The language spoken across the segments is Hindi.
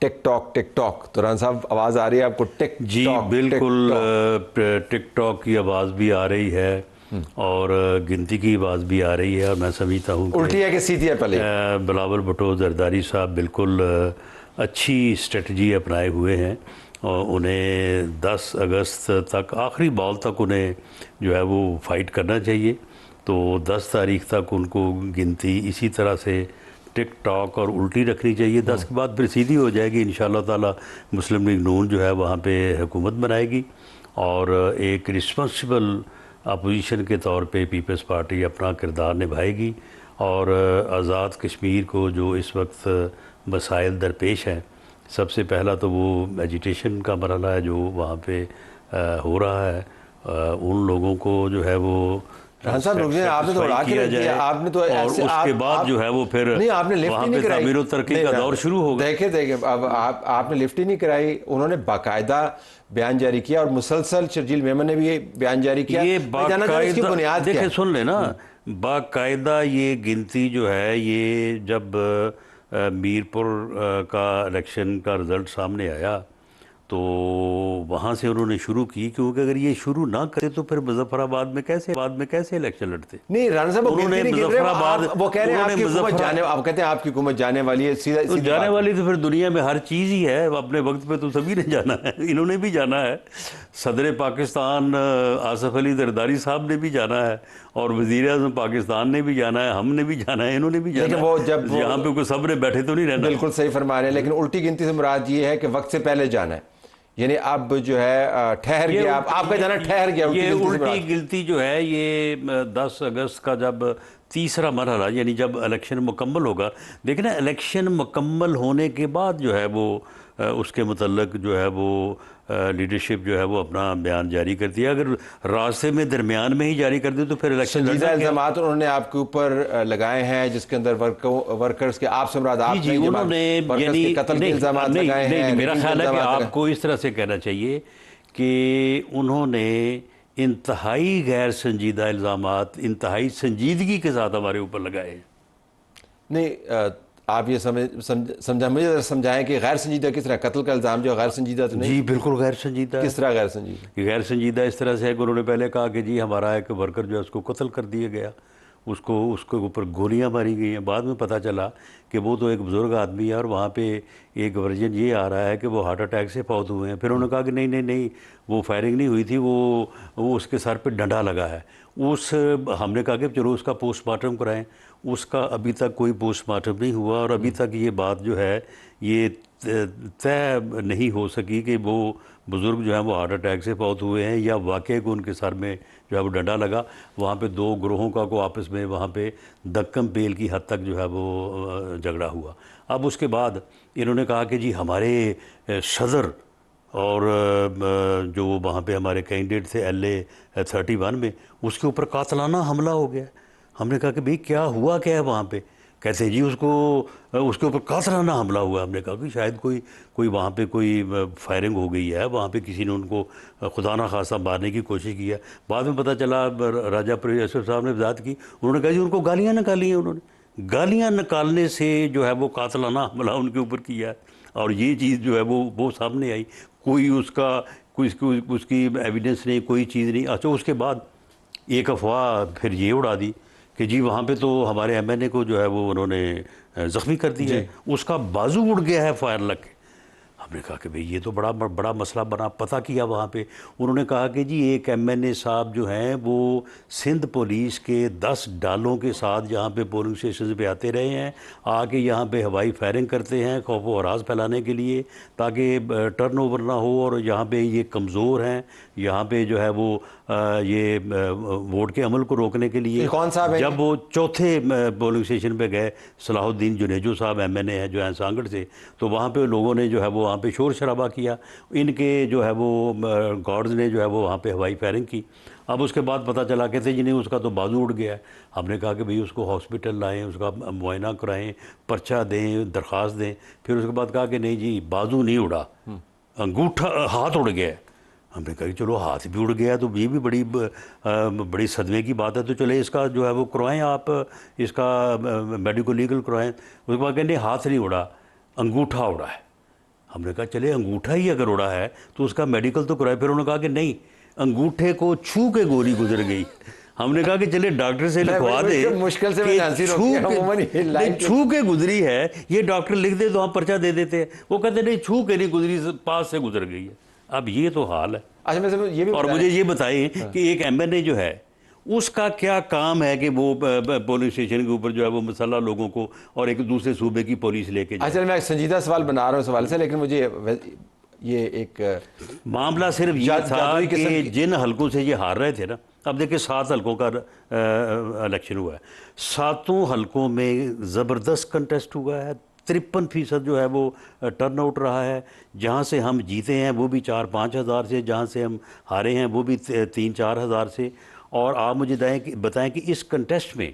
टिकटॉक तो राना साहब आवाज़ आ रही है आपको? टिकटॉक जी बिल्कुल, टिकटॉक की आवाज़ भी आ रही है और गिनती की आवाज़ भी आ रही है। और मैं समझता हूँ उल्टी है कि सीधी है? पहले बिलावल भुट्टो जरदारी साहब बिल्कुल अच्छी स्ट्रेटजी अपनाए हुए हैं और उन्हें 10 अगस्त तक, आखिरी बॉल तक उन्हें जो है वो फाइट करना चाहिए। तो 10 तारीख तक उनको गिनती इसी तरह से टिकटॉक और उल्टी रखनी चाहिए। 10 के बाद फिर सीधी हो जाएगी इंशाल्लाह ताला। मुस्लिम लीग नून जो है वहाँ पे हुकूमत बनाएगी और एक रिस्पॉन्सिबल अपोजिशन के तौर पे पीपल्स पार्टी अपना किरदार निभाएगी। और आज़ाद कश्मीर को जो इस वक्त मसाइल दरपेश हैं, सबसे पहला तो वो एजिटेशन का मरहला है जो वहाँ पे हो रहा है। उन लोगों को जो है वो साहब आपने तो उड़ा के दिया, आपने तो और उसके बाद जो है वो फिर नहीं, आपने लिफ्ट ही नहीं कराई। तामीर तरक्की का दौर शुरू होगा। देखे अब आपने लिफ्ट ही नहीं कराई। उन्होंने बाकायदा बयान जारी किया और मुसलसल शर्जील मेमन ने भी बयान जारी किया। ये बाकायदा बुनियाद देखे सुन लेना, बाकायदा ये गिनती जो है, ये जब मीरपुर का इलेक्शन का रिज़ल्ट सामने आया तो वहाँ से उन्होंने शुरू की, क्योंकि अगर ये शुरू ना करे तो फिर मुजफ्फराबाद में कैसे इलेक्शन लड़ते। नहीं राना साहब, उन्होंने मुजफ्फराबाद, वो कह रहे हैं आपकी हुकूमत जाने, आप कहते हैं आपकी हुकूमत जाने वाली है। सीधा तो जाने वाली तो फिर दुनिया में हर चीज़ ही है। अपने वक्त पे तो सभी ने जाना है, इन्होंने भी जाना है। सदर पाकिस्तान आसफ अली जरदारी साहब ने भी जाना है और वज़ीर आज़म पाकिस्तान ने भी जाना है, हमने भी जाना है, इन्होंने भी जाना है। वो जब यहाँ पे कोई सब ने बैठे तो नहीं रहना। बिल्कुल सही फरमा रहे हैं, लेकिन उल्टी गिनती से मुराद ये है कि वक्त से पहले जाना है, यानी अब जो है ठहर गया, आपका जाना ठहर गया। ये उल्टी गिनती जो है ये 10 अगस्त का जब तीसरा मरहला, यानी जब इलेक्शन मुकम्मल होगा। देखिए ना, इलेक्शन मुकम्मल होने के बाद जो है वो उसके मुतल्लक जो है वो लीडरशिप जो है वो अपना बयान जारी करती है। अगर रास्ते में दरमियान में ही जारी कर दे तो फिर इलेक्शन संजीदा इल्ज़ामात उन्होंने आपके ऊपर लगाए हैं, जिसके अंदर वर्कर्स के आप से मुराद आप जी उन्होंने यानी कत्ल के इल्ज़ामात लगाए हैं। मेरा ख्याल है कि आपको इस तरह से कहना चाहिए कि उन्होंने इंतहाई गैर संजीदा इल्ज़ामात इंतहाई संजीदगी के साथ हमारे ऊपर लगाए हैं। नहीं, आप ये समझा मुझे समझाएं कि गैर संजीदा किस तरह? कत्ल का इल्ज़ाम जो गैर संजीदा तो नहीं? जी बिल्कुल गैर संजीदा। किस तरह गैर संजीदा? गैर संजीदा इस तरह से है कि उन्होंने पहले कहा कि जी हमारा एक वर्कर जो है उसको कत्ल कर दिया गया, उसके ऊपर गोलियां मारी गई हैं। बाद में पता चला कि वो तो एक बुज़ुर्ग आदमी है और वहाँ पे एक वर्जन ये आ रहा है कि वो हार्ट अटैक से फौत हुए हैं। फिर उन्होंने कहा कि नहीं वो फायरिंग नहीं हुई थी, वो उसके सर पे डंडा लगा है। हमने कहा कि चलो उसका पोस्टमार्टम कराएं। उसका अभी तक कोई पोस्टमार्टम नहीं हुआ और अभी तक ये बात जो है ये तय नहीं हो सकी कि वो बुज़ुर्ग जो है वो हार्ट अटैक से फौत हुए हैं या वाकई को उनके सर में जो है वो डंडा लगा। वहाँ पे दो ग्रोहों का को आपस में वहाँ पे दक्कम पेल की हद तक जो है वो झगड़ा हुआ। अब उसके बाद इन्होंने कहा कि जी हमारे सदर और जो वहाँ पे हमारे कैंडिडेट थे LA-31 में, उसके ऊपर कातलाना हमला हो गया। हमने कहा कि भाई क्या हुआ, क्या है वहाँ पे? कहते हैं जी उसके ऊपर कातलाना हमला हुआ। हमने कहा कि शायद कोई वहाँ पे कोई फायरिंग हो गई है, वहाँ पे किसी ने उनको खुदा ना खासा मारने की कोशिश की है। बाद में पता चला राजा प्रियसर साहब ने वजाहत की, उन्होंने कहा जी उनको गालियाँ निकाली हैं। उन्होंने गालियाँ निकालने से जो है वो कातलाना हमला उनके ऊपर किया है और ये चीज़ जो है वो सामने आई। कोई उसकी एविडेंस नहीं, कोई चीज़ नहीं। अच्छा, उसके बाद एक अफवाह फिर ये उड़ा दी कि जी वहाँ पे तो हमारे MNA को जो है वो उन्होंने ज़ख्मी कर दिया है, उसका बाजू उड़ गया है फायर लग के। हमने कहा कि भाई ये तो बड़ा मसला बना। पता किया वहाँ पे, उन्होंने कहा कि जी एक MNA साहब जो हैं वो सिंध पुलिस के 10 डालों के साथ यहाँ पे पोलिंग स्टेशन पे आते रहे हैं, आके यहाँ पे हवाई फायरिंग करते हैं खौफ व हरास फैलाने के लिए ताकि टर्नओवर ना हो। और यहाँ पे ये कमज़ोर हैं, यहाँ पे जो है वो ये वोट के अमल को रोकने के लिए। कौन साहब है? जब वो चौथे पोलिंग स्टेशन पे गए, सलाहुद्दीन जुनेजो साहब MNA है जो हैं सांगड़ से, तो वहाँ पे लोगों ने जो है वो वहाँ पे शोर शराबा किया। इनके जो है वो गार्ड्स ने जो है वो वहाँ पे हवाई फायरिंग की। अब उसके बाद पता चला कहते जी नहीं उसका तो बाजू उड़ गया है। हमने कहा कि भाई उसको हॉस्पिटल लाएं, उसका मुआयना कराएं, पर्चा दें, दरख्वास्त दें। फिर उसके बाद कहा कि नहीं जी बाजू नहीं उड़ा, अंगूठा हाथ उड़ गया है। हमने कहा कि चलो हाथ भी उड़ गया तो ये भी बड़ी सदमे की बात है, तो चले इसका जो है वो करवाएं, आप इसका मेडिको लीगल करवाएं। उसके बाद कहते हाथ नहीं उड़ा, अंगूठा उड़ा है। हमने कहा चले अंगूठा ही अगर उड़ा है तो उसका मेडिकल तो कराए। फिर उन्होंने कहा कि नहीं, अंगूठे को छू के गोली गुजर गई। हमने कहा कि चले डॉक्टर से लिखवा दे, मुश्किल से छू के गुजरी है, ये डॉक्टर लिख दे तो हम पर्चा दे देते हैं। वो कहते नहीं, छू के नहीं गुजरी, पास से गुजर गई है। अब ये तो हाल है। अच्छा, ये भी और मुझे ये बताइए कि एक MNA जो है उसका क्या काम है कि वो पोलिंग स्टेशन के ऊपर जो है वो मसला लोगों को और एक दूसरे सूबे की पुलिस लेके जाए। अच्छा, मैं एक संजीदा सवाल बना रहा हूँ सवाल से, लेकिन मुझे ये एक मामला सिर्फ ये था कि जिन हलकों से ये हार रहे थे ना, अब देखिए 7 हलकों का इलेक्शन हुआ है, 7 हलकों में ज़बरदस्त कंटेस्ट हुआ है। 53% जो है वो टर्नआउट रहा है। जहाँ से हम जीते हैं वो भी 4-5 हज़ार से, जहाँ से हम हारे हैं वो भी 3-4 हज़ार से। और आप मुझे बताएं कि इस कंटेस्ट में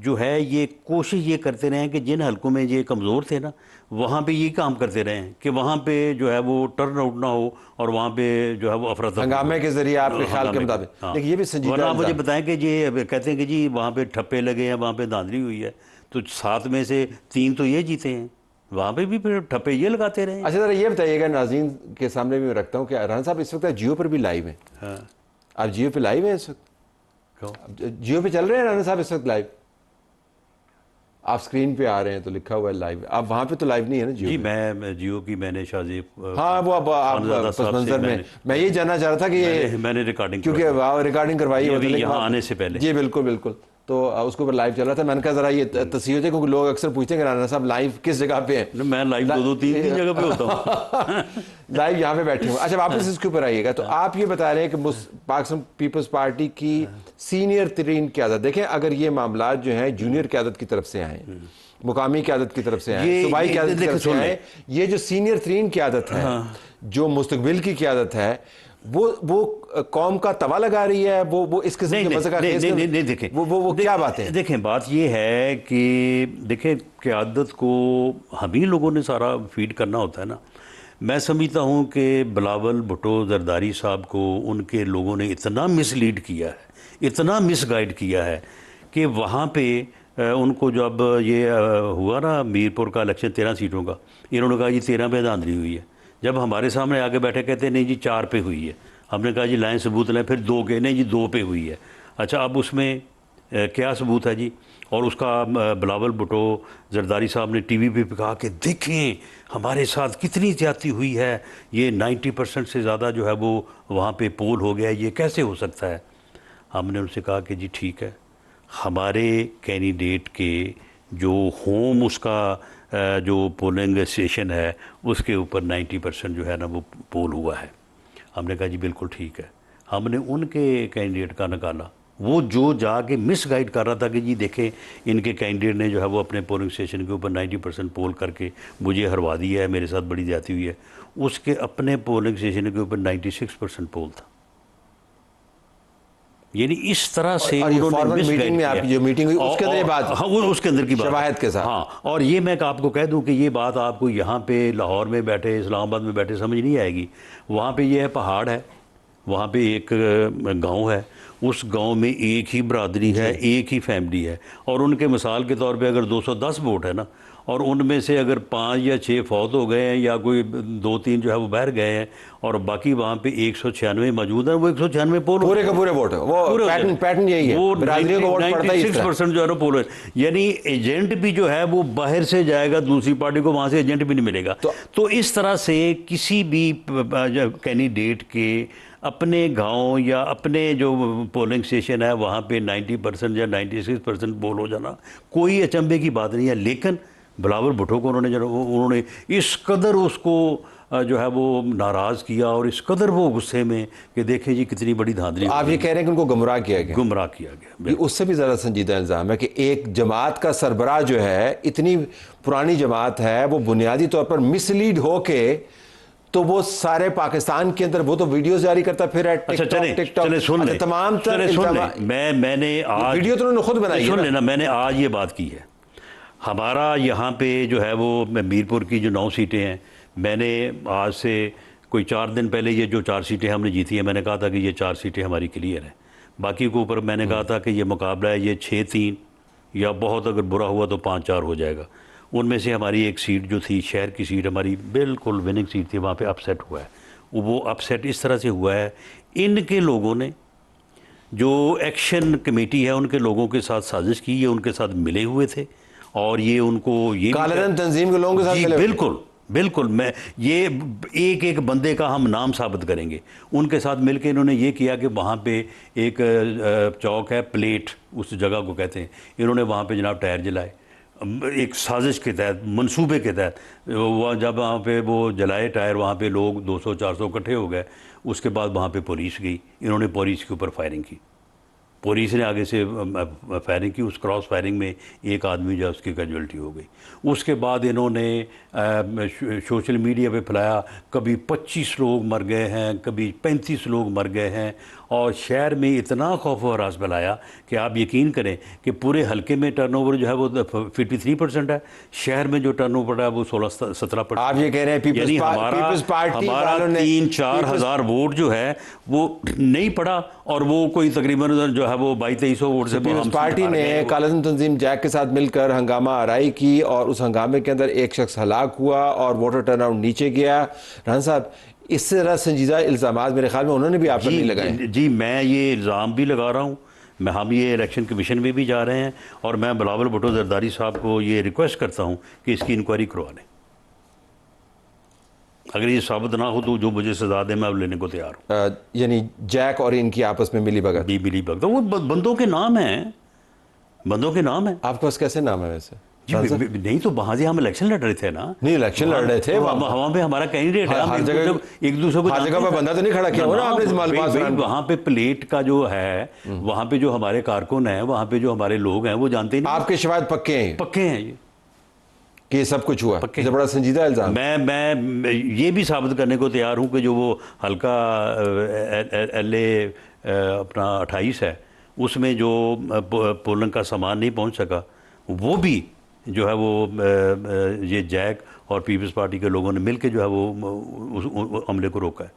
जो है ये कोशिश ये करते रहे कि जिन हलकों में ये कमज़ोर थे ना, वहाँ पे ये काम करते रहे कि वहाँ पे जो है वो टर्न आउट ना हो और वहाँ पे जो है वो अफरा-तफरी हंगामे के जरिए आपके ख्याल के मुताबिक। लेकिन ये भी संजीदा, आप मुझे बताएं कि ये कहते हैं कि जी वहाँ पे ठप्पे लगे हैं, वहाँ पे धांधली हुई है, तो 7 में से 3 तो ये जीते हैं, वहाँ पे भी फिर ठप्पे ये लगाते रहे। अच्छा, ज़रा ये बताइएगा, नाज़रीन के सामने भी मैं रखता हूँ कि राना साहब इस वक्त जियो पर भी लाइव हैं। हाँ, आप जियो पे लाइव हैं इस वक्त? जियो पे चल रहे हैं राना साहब इस वक्त लाइव? आप स्क्रीन पे आ रहे हैं तो लिखा हुआ है लाइव। आप वहाँ पे तो लाइव नहीं है ना जियो? जी, मैं जियो की मैंने शाहजेब, हाँ, वो अब आप पस मंजर में मैं ये जानना चाह रहा था कि ये मैंने रिकॉर्डिंग, क्योंकि रिकॉर्डिंग करवाई है यहाँ आने से पहले। जी बिल्कुल बिल्कुल, तो उसके ऊपर लाइव चल रहा था। मैंने कहा ज़रा ये तस्वीर हो जाए, क्योंकि लोग अक्सर पूछते हैं कि राना साहब लाइव किस जगह पे हैं। मैं लाइव 2-3 जगह पे होता हूँ। लाइव यहाँ पे बैठे हूँ। अच्छा, वापस इसके ऊपर आइएगा। तो आप ये बता रहे हैं कि पाकिस्तान पीपल्स पार्टी की सीनियर तरीन क़यादत, देखें अगर ये मामला जो है जूनियर क़यादत की तरफ से आए, मुकामी क़यादत की तरफ से आए, सूबाई क़यादत की तरफ से आए, ये जो सीनियर तरीन क़यादत है, जो मुस्तकबिल की क़यादत है, वो कौम का तवा लगा रही है, वो इस किस्म के मसला नहीं देखें, वो क्या बात है? देखें, बात ये है कि देखें क़यादत को हम ही लोगों ने सारा फीड करना होता है ना। मैं समझता हूँ कि बिलावल भुट्टो जरदारी साहब को उनके लोगों ने इतना मिसलीड किया है, इतना मिसगाइड किया है कि वहाँ पे उनको जब ये हुआ ना मीरपुर का इलेक्शन 13 सीटों का, इन्होंने कहा जी 13 पे धांधली हुई है। जब हमारे सामने आगे बैठे कहते नहीं जी 4 पे हुई है, हमने कहा जी लाएं सबूत लाएं, फिर 2 के, नहीं जी 2 पे हुई है। अच्छा, अब उसमें क्या सबूत है जी? और उसका बिलावल भुट्टो जरदारी साहब ने टीवी पे कहा कि देखें हमारे साथ कितनी ज़्यादती हुई है, ये 90% से ज़्यादा जो है वो वहाँ पे पोल हो गया, ये कैसे हो सकता है? हमने उनसे कहा कि जी ठीक है, हमारे कैंडिडेट के जो होम उसका जो पोलिंग स्टेशन है उसके ऊपर 90% जो है ना वो पोल हुआ है। हमने कहा जी बिल्कुल ठीक है। हमने उनके कैंडिडेट का निकाला, वो जो जाके मिसगाइड कर रहा था कि जी देखें इनके कैंडिडेट ने जो है वो अपने पोलिंग स्टेशन के ऊपर 90% पोल करके मुझे हरवा दिया है, मेरे साथ बड़ी ज्यादती हुई है, उसके अपने पोलिंग स्टेशन के ऊपर 96% पोल था। यानी इस तरह से उन्होंने मीटिंग में आपकी जो मीटिंग हुई उसके अंदर बात, हाँ वो उसके अंदर की बात शवाहिद के साथ। हाँ, और ये मैं आपको कह दूं कि ये बात आपको यहाँ पे लाहौर में बैठे, इस्लामाबाद में बैठे समझ नहीं आएगी। वहाँ पे ये है पहाड़ है, वहाँ पे एक गांव है, उस गांव में एक ही बरादरी है, एक ही फैमिली है, और उनके मिसाल के तौर पे अगर 210 वोट है ना, और उनमें से अगर 5 या 6 फौत हो गए हैं या कोई 2-3 जो है वो बाहर गए हैं और बाकी वहाँ पे 196 मौजूद हैं, वो 196 पोल पूरे का पूरे वोट है। वो पैटर्न यही है, वो बरादरियों को वोट पड़ता है। 96% जो है ना पोल है। यानी एजेंट भी जो है वो बाहर से जाएगा दूसरी पार्टी को, वहाँ से एजेंट भी नहीं मिलेगा। तो इस तरह से किसी भी कैंडिडेट के अपने गांव या अपने जो पोलिंग स्टेशन है वहाँ पे 90% या 96% पोल हो जाना कोई अचंभे की बात नहीं है। लेकिन बिलावल भुट्टो को उन्होंने इस कदर उसको जो है वो नाराज़ किया और इस कदर वो गुस्से में कि देखें जी कितनी बड़ी धांधली। आप ये कह रहे हैं कि उनको गुमराह किया गया। उससे भी ज़्यादा संजीदा इल्ज़ाम है कि एक जमात का सरबराह जो है, इतनी पुरानी जमात है, वो बुनियादी तौर पर मिसलीड होके तो वो सारे पाकिस्तान के अंदर वो तो वीडियो जारी करता फिर है टिकटॉक सुन तमाम मैंने आज वीडियो तो उन्होंने खुद बनाई, सुन लेना, मैंने आज ये बात की है। हमारा यहाँ पे जो है वो मीरपुर की जो 9 सीटें हैं, मैंने आज से कोई 4 दिन पहले ये जो 4 सीटें हमने जीती हैं, मैंने कहा था कि ये 4 सीटें हमारी क्लियर हैं। बाकी के ऊपर मैंने कहा था कि ये मुकाबला है, ये 6-3 या बहुत अगर बुरा हुआ तो 5-4 हो जाएगा। उनमें से हमारी एक सीट जो थी, शहर की सीट हमारी बिल्कुल विनिंग सीट थी, वहाँ पे अपसेट हुआ है। वो अपसेट इस तरह से हुआ है, इनके लोगों ने, जो एक्शन कमेटी है उनके लोगों के साथ साजिश की, ये उनके साथ मिले हुए थे और ये उनको ये कालेधन तंजीम के लोगों के साथ जी मिले हुए थे। बिल्कुल बिल्कुल, मैं ये एक एक बंदे का हम नाम साबित करेंगे। उनके साथ मिलकर इन्होंने ये किया कि वहाँ पे एक चौक है, प्लेट उस जगह को कहते हैं, इन्होंने वहाँ पे जनाब टायर जलाए, एक साजिश के तहत, मंसूबे के तहत। वह जब वहाँ पे वो जलाए टायर, वहाँ पे लोग 200-400 इकट्ठे हो गए। उसके बाद वहाँ पे पुलिस गई, इन्होंने पुलिस के ऊपर फायरिंग की, पुलिस ने आगे से फायरिंग की। उस क्रॉस फायरिंग में एक आदमी जो है उसकी कैजुअल्टी हो गई। उसके बाद इन्होंने सोशल मीडिया पे फैलाया, कभी 25 लोग मर गए हैं, कभी 35 लोग मर गए हैं, और शहर में इतना खौफ व हरास फैलाया कि आप यकीन करें कि पूरे हल्के में टर्नओवर जो है वो 53% है, शहर में जो टर्नओवर है वो 16-17%। आप ये कह रहे हैं यानी पीपल्स पार्टी हमारा 3-4 हज़ार वोट जो है वो नहीं पड़ा, और वो कोई तकरीबन जो है वो 2200 वोट से पीपल्स पार्टी ने कालेधन तंजीम जैक के साथ मिलकर हंगामा आराई की और उस हंगामे के अंदर एक शख्स हलाक हुआ और वोटर टर्नआउट नीचे गया। राना साहब, इस तरह संजीदा इल्ज़ामात मेरे ख्याल में उन्होंने भी आप पर नहीं लगाए। जी, मैं ये इल्ज़ाम भी लगा रहा हूँ, हम ये इलेक्शन कमीशन में भी जा रहे हैं, और मैं बिलावल भुट्टो जरदारी साहब को ये रिक्वेस्ट करता हूँ कि इसकी इंक्वायरी करवा लें। अगर ये साबित ना हो तो जो मुझे सजा दे मैं लेने को तैयार हूँ। यानी जैक और इनकी आपस में मिली भगत, मिली भगत, वो बंदों के नाम हैं, बंदों के नाम हैं। आपके पास कैसे नाम है वैसे? नहीं तो वहाँ से हम इलेक्शन लड़ रहे थे ना। नहीं, इलेक्शन लड़ रहे थे, वहाँ पे हमारा कैंडिडेट है, हर जगह एक दूसरे को हर जगह पे बंदा तो नहीं खड़ा किया हुआ ना आपने। वहाँ पे प्लेट का जो है, वहाँ पे जो हमारे कारकुन हैं, वहाँ पे जो हमारे लोग हैं, वो जानते नहीं। आपके शवायद पक्के हैं, पक्के हैं ये कि ये सब कुछ हुआ, ये बड़ा संजीदा इल्जाम। मैं ये भी साबित करने को तैयार हूँ कि जो वो हल्का LA अपना 28 है, उसमें जो पोलिंग का सामान नहीं पहुँच सका, वो भी जो है वो ये जैक और पीपल्स पार्टी के लोगों ने मिलकर जो है वो उस हमले को रोका है।